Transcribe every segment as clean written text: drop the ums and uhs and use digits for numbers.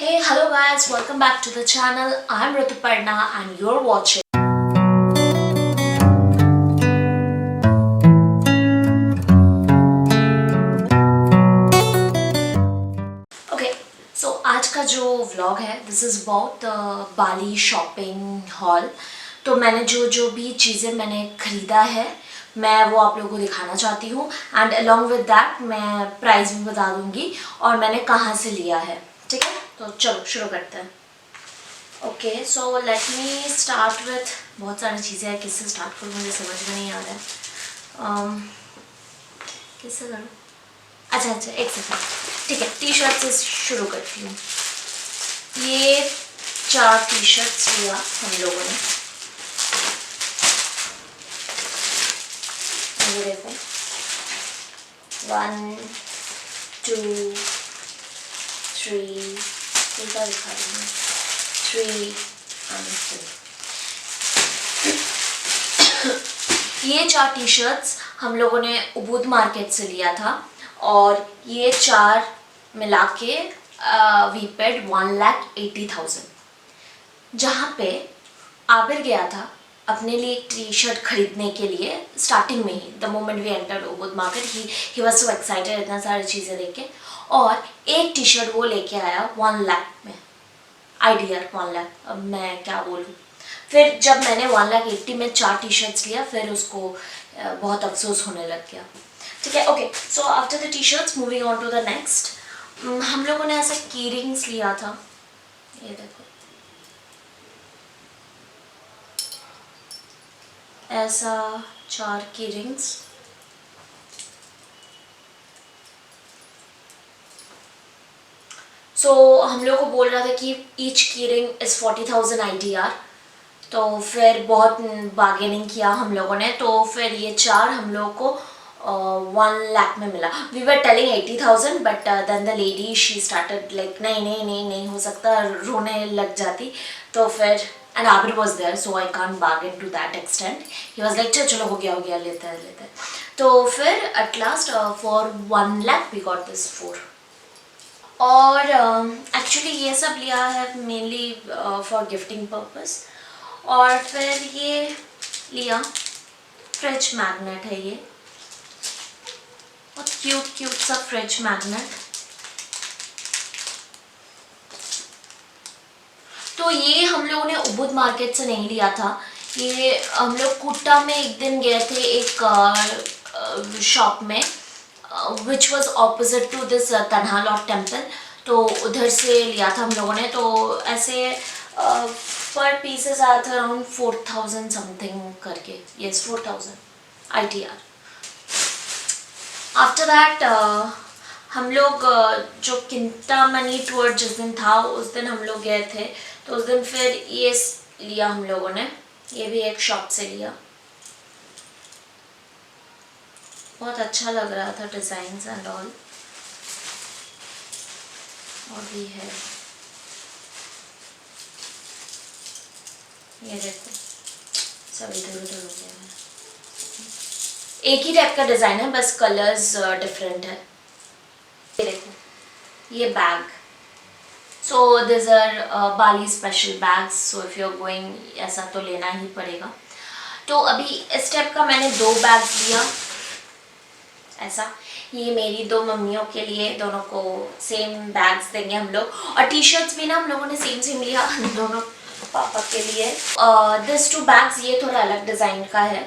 Hey, hello guys, welcome back to the channel. I'm Rituparna and you're watching. Okay, so आज का जो vlog है, this is about the Bali shopping haul. तो मैंने जो भी चीज़ें मैंने खरीदा है मैं वो आप लोगों को दिखाना चाहती हूँ एंड along with that मैं प्राइस भी बता दूँगी और मैंने कहाँ से लिया है. ठीक है, तो चलो शुरू करते हैं. Okay so let me start with बहुत सारी चीज़ें हैं. किससे स्टार्ट करूँ मुझे समझ में नहीं आ रहा है. किससे करूँ? अच्छा एक सेकंड. ठीक है, टी शर्ट से शुरू करती हूँ. ये 4 टी शर्ट्स लिया हम लोगों ने. ये देखो 1 2 3 दिखा रही हूँ 3 and 4. ये 4 टी शर्ट्स हम लोगों ने उबूद मार्केट से लिया था और ये 4 मिला के वी पेड 1,80,000. जहाँ पे आबिर गया था अपने लिए एक टी शर्ट खरीदने के लिए स्टार्टिंग में ही. The moment we entered Ubud market he was so excited इतना सारी चीज़ें देख के. और एक टी शर्ट वो लेके आया 1 लाख में. आइडिया 1 लाख, अब मैं क्या बोलूँ. फिर जब मैंने 1,80,000 में 4 टी शर्ट्स लिया फिर उसको बहुत अफसोस होने लग गया. ठीक है, okay so after the T shirts moving on to the next. हम लोगों ने ऐसा की रिंग्स लिया था. ये देखो ऐसा 4 की रिंग्स. सो हम लोग को बोल रहा था कि ईच की रिंग इज़ 40,000 IDR. तो फिर बहुत बार्गेनिंग किया हम लोगों ने. तो फिर ये 4 हम लोग को 1 लाख में मिला. We were telling 80,000 but then the lady she started like नहीं हो सकता, रोने लग जाती. तो फिर and Abir was there so I can't bargain to that extent. He was like चलो हो गया लेते हैं. तो फिर at last for 1 lakh we got this 4. और एक्चुअली ये सब लिया है मेनली फॉर गिफ्टिंग पर्पस. और फिर ये लिया फ्रिज मैग्नेट है. ये बहुत क्यूट सा फ्रिज मैग्नेट. तो ये हम लोगों ने उबूद मार्केट से नहीं लिया था. ये हम लोग कुट्टा में एक दिन गए थे एक शॉप में which was opposite to this Tanah Lot temple. तो उधर से लिया था हम लोगों ने. तो ऐसे पर पीसेस आया था अराउंड 4,000 समथिंग करके. Yes 4,000 IDR. आफ्टर दैट हम लोग जो किंतामनी टूर जिस दिन था उस दिन हम लोग गए थे. तो उस दिन फिर ये लिया हम लोगों ने. ये भी एक शॉप से लिया. बहुत अच्छा लग रहा था डिज़ाइंस एंड ऑल. और भी है ये देखो सब इधर उधर हो गया है. एक ही टाइप का डिज़ाइन है बस कलर्स डिफरेंट है. ये देखो ये bag. So this are Bali special bags. So if you are going ऐसा तो लेना ही पड़ेगा. तो अभी इस टाइप का मैंने 2 बैग्स लिया ऐसा. ये मेरी 2 मम्मियों के लिए, दोनों को सेम बैग्स देंगे हम लोग. और टी शर्ट्स भी ना हम लोगों ने सेम लिया दोनों पापा के लिए. दिस 2 बैग्स ये थोड़ा अलग डिज़ाइन का है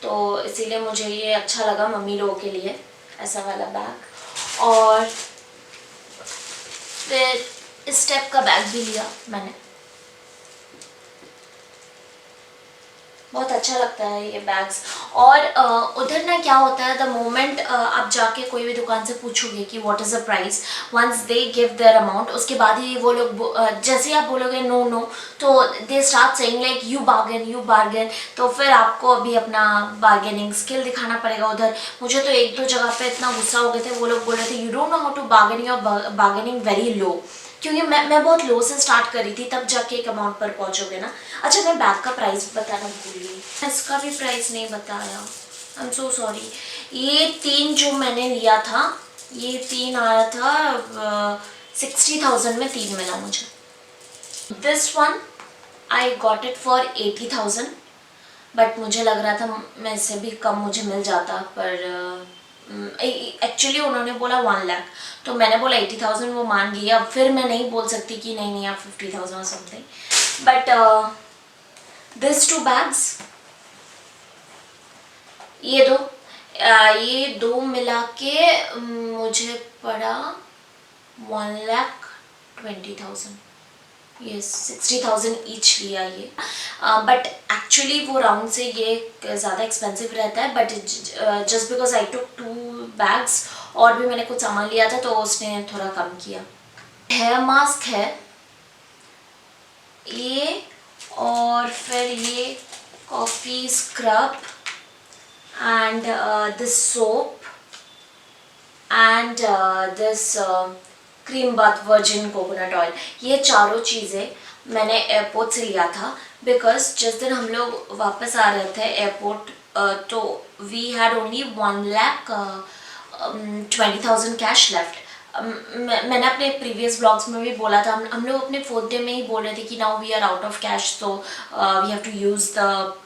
तो इसीलिए मुझे ये अच्छा लगा मम्मी लोगों के लिए ऐसा वाला बैग. और फिर इस टाइप का बैग भी लिया मैंने. बहुत अच्छा लगता है ये बैग्स. और उधर ना क्या होता है द मोमेंट आप जाके कोई भी दुकान से पूछोगे कि what is the price, once they give their amount उसके बाद ही वो लोग जैसे ही आप बोलोगे नो तो they start saying like you bargain. तो फिर आपको अभी अपना बार्गेनिंग स्किल दिखाना पड़ेगा उधर. मुझे तो 1-2 जगह पे इतना गुस्सा हो गए थे. वो लोग बोल रहे थे you don't know how to bargain, your bargaining very low. क्योंकि मैं बहुत लो से स्टार्ट करी थी तब जाके एक अमाउंट पर पहुंचोगे ना. अच्छा मैं बैग का प्राइस बताना भूल गई. इसका भी प्राइस नहीं बताया. I am so sorry. ये 3 जो मैंने लिया था ये 3 आया था 60,000 में 3 मिला मुझे. This one I got it for 80,000, but मुझे लग रहा था मैं इससे भी कम मुझे मिल जाता, पर एक्चुअली उन्होंने बोला 1 लाख, तो मैंने बोला 80,000, वो मान गई. अब फिर मैं नहीं बोल सकती कि नहीं नहीं आप 50,000 और समथिंग. बट दिस 2 बैग्स, ये दो मिला के मुझे पड़ा 1,20,000. ये 60,000 ईच लिया ये. बट एक्चुअली वो राउंड से ये ज़्यादा एक्सपेंसिव रहता है, but just because I took 2 bags और भी मैंने कुछ सामान लिया था तो उसने थोड़ा कम किया. हेयर मास्क है ये, और फिर ये coffee scrub and this soap and this cream bath virgin coconut oil. ये चारों चीज़ें मैंने एयरपोर्ट से लिया था, बिकॉज जिस दिन हम लोग वापस आ रहे थे एयरपोर्ट, तो we had only 1,20,000 cash left. मैंने अपने प्रीवियस ब्लॉग्स में भी बोला था, हम लोग अपने 4th डे में ही बोल रहे थे कि now we are out of cash, so we have to use the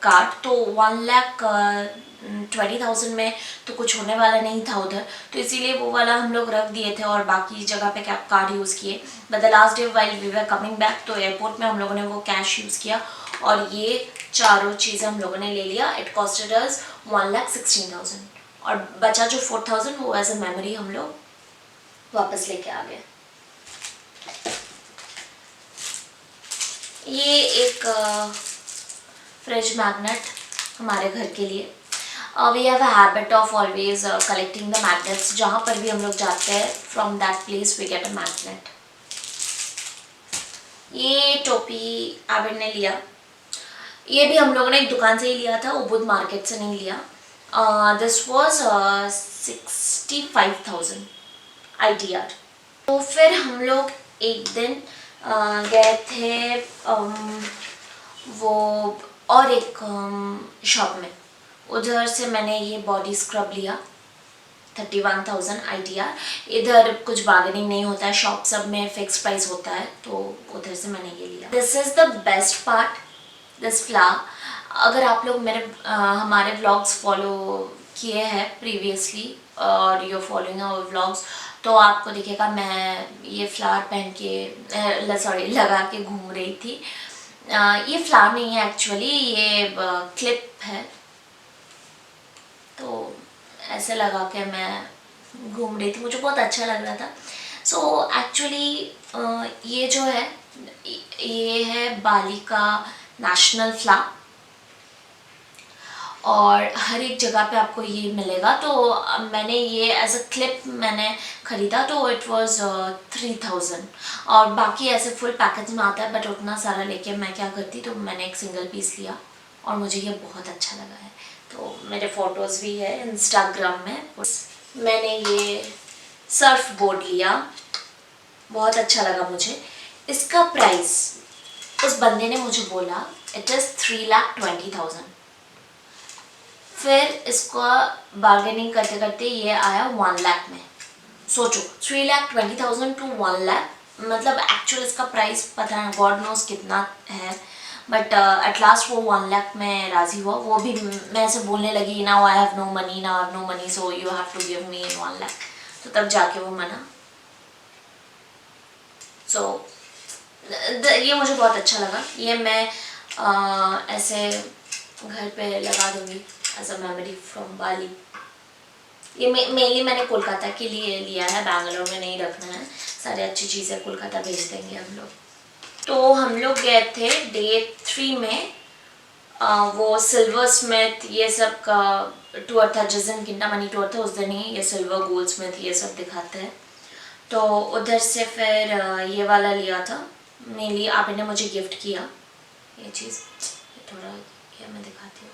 card. तो 1,20,000 में तो कुछ होने वाला नहीं था उधर, तो इसीलिए वो वाला हम लोग रख दिए थे और बाकी जगह पे कार्ड यूज़ किए. But the last day while we were coming back, तो एयरपोर्ट में हम लोगों ने वो कैश यूज़ किया और ये चारों चीज़ें हम लोगों ने ले लिया. इट कॉस्टेड अस 1,16,000, और बचा जो 4,000 वो एज अ मेमोरी हम लोग वापस लेके आ गए. ये एक फ्रिज मैग्नेट हमारे घर के लिए. We have a habit of always collecting the magnets. जहाँ पर भी हम लोग जाते हैं, from that place we get a magnet. ये टोपी आबिद ने लिया. ये भी हम लोगों ने एक दुकान से ही लिया था, उबुद मार्केट से नहीं लिया. This was 65,000 IDR. तो फिर हम लोग एक दिन गए थे वो और एक शॉप में. उधर से मैंने ये बॉडी स्क्रब लिया 31,000 IDR. इधर कुछ बार्गेनिंग नहीं होता है, शॉप सब में फिक्स प्राइस होता है, तो उधर से मैंने ये लिया. This is the best part, this flower. अगर आप लोग हमारे व्लॉग्स फॉलो किए हैं प्रीवियसली और यू फॉलोइंग आवर व्लॉग्स, तो आपको दिखेगा मैं ये फ्लावर पहन के लगा के घूम रही थी. ये फ्लावर नहीं है एक्चुअली, ये क्लिप है, तो ऐसे लगा के मैं घूम रही थी, मुझे बहुत अच्छा लग रहा था. सो एक्चुअली ये जो है ये है बाली का नेशनल फ्लावर, और हर एक जगह पे आपको ये मिलेगा. तो मैंने ये एज अ क्लिप मैंने ख़रीदा, तो इट वाज 3,000. और बाकी ऐसे फुल पैकेज में आता है, बट उतना सारा लेके मैं क्या करती, तो मैंने एक सिंगल पीस लिया और मुझे ये बहुत अच्छा लगा है. तो मेरे फ़ोटोज़ भी है इंस्टाग्राम में. मैंने ये सर्फ बोर्ड लिया, बहुत अच्छा लगा मुझे. इसका प्राइस उस बंदे ने मुझे बोला इट इज़ 3,20,000. फिर इसको बार्गेनिंग करते करते ये आया 1 लाख में. सोचो 3,20,000 टू 1 लाख, मतलब एक्चुअल इसका प्राइस पता है गॉड नोज कितना है, बट एट लास्ट वो 1 लाख में राज़ी हुआ. वो भी मैं ऐसे बोलने लगी now I have no money, now I have no money, so you have to give me in 1 lakh. तो तब जाके वो मना. सो ये मुझे बहुत अच्छा लगा. ये मैं ऐसे घर पे लगा दूँगी एज अ मेमोरी फ्रॉम बाली. ये मेनली मैंने कोलकाता के लिए लिया है, बैंगलोर में नहीं रखना है. सारी अच्छी चीज़ें कोलकाता भेज देंगे हम लोग. तो हम लोग गए थे डे 3 में, वो सिल्वर स्मिथ ये सब का टूर था. जिस दिन किंटामनी टूर था उस दिन ही ये सिल्वर गोल्ड स्मिथ ये सब दिखाते हैं. तो उधर से फिर ये वाला लिया था. मेनली आपने मुझे गिफ्ट किया ये चीज़. थोड़ा ये मैं दिखाती हूँ,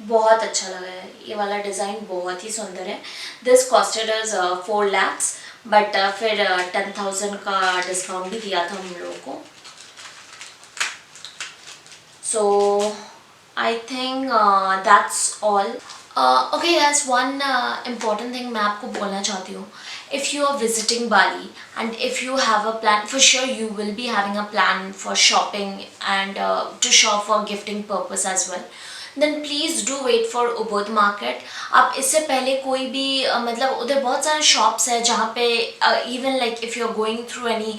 बहुत अच्छा लगा है. ये वाला डिज़ाइन बहुत ही सुंदर है. This costed us 4 lakhs, but फिर 10,000 का डिस्काउंट भी दिया था हम लोगों को. So I think that's all. Okay guys, one important thing मैं आपको बोलना चाहती हूँ. if you are visiting Bali and if you have a plan, for sure you will be having a plan for shopping and to shop for gifting purpose as well, then please do wait for Ubud market. आप इससे पहले कोई भी मतलब उधर बहुत सारे shops है जहाँ पे even like if you're going through any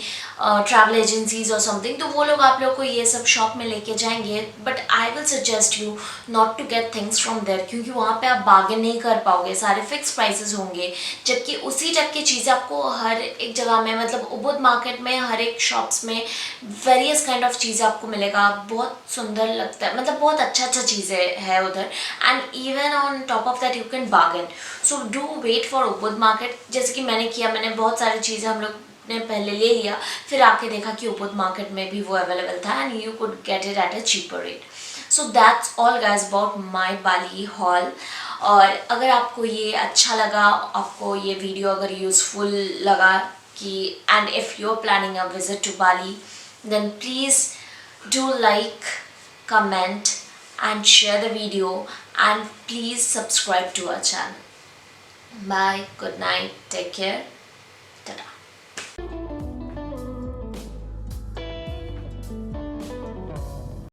travel agencies or something, तो वो लोग आप लोग को ये सब shop में लेके जाएंगे, but I will suggest you not to get things from there, क्योंकि वहाँ पे आप bargain नहीं कर पाओगे, सारे fixed prices होंगे, जबकि उसी टाइप की चीज़ें आपको हर एक जगह में मतलब उबुद मार्केट में हर एक shops में वेरियस काइंड ऑफ चीज़ें आपको मिलेगा, बहुत सुंदर लगता है, मतलब बहुत अच्छा चीज़ें है उधर, and even on top of that you can bargain. So do wait for Ubud market, जैसे कि मैंने किया, मैंने बहुत सारी चीज़ें हम लोग ने पहले ले लिया, फिर आके देखा कि उबुद मार्केट में भी वो अवेलेबल था and you could get it at a cheaper rate. So that's all guys about my Bali hall. और अगर आपको ये अच्छा लगा, आपको ये वीडियो अगर यूज़फुल लगा कि and if you are planning a visit to Bali, then please do like, comment and share the video, and please subscribe to our channel. Bye, good night, take care, tada.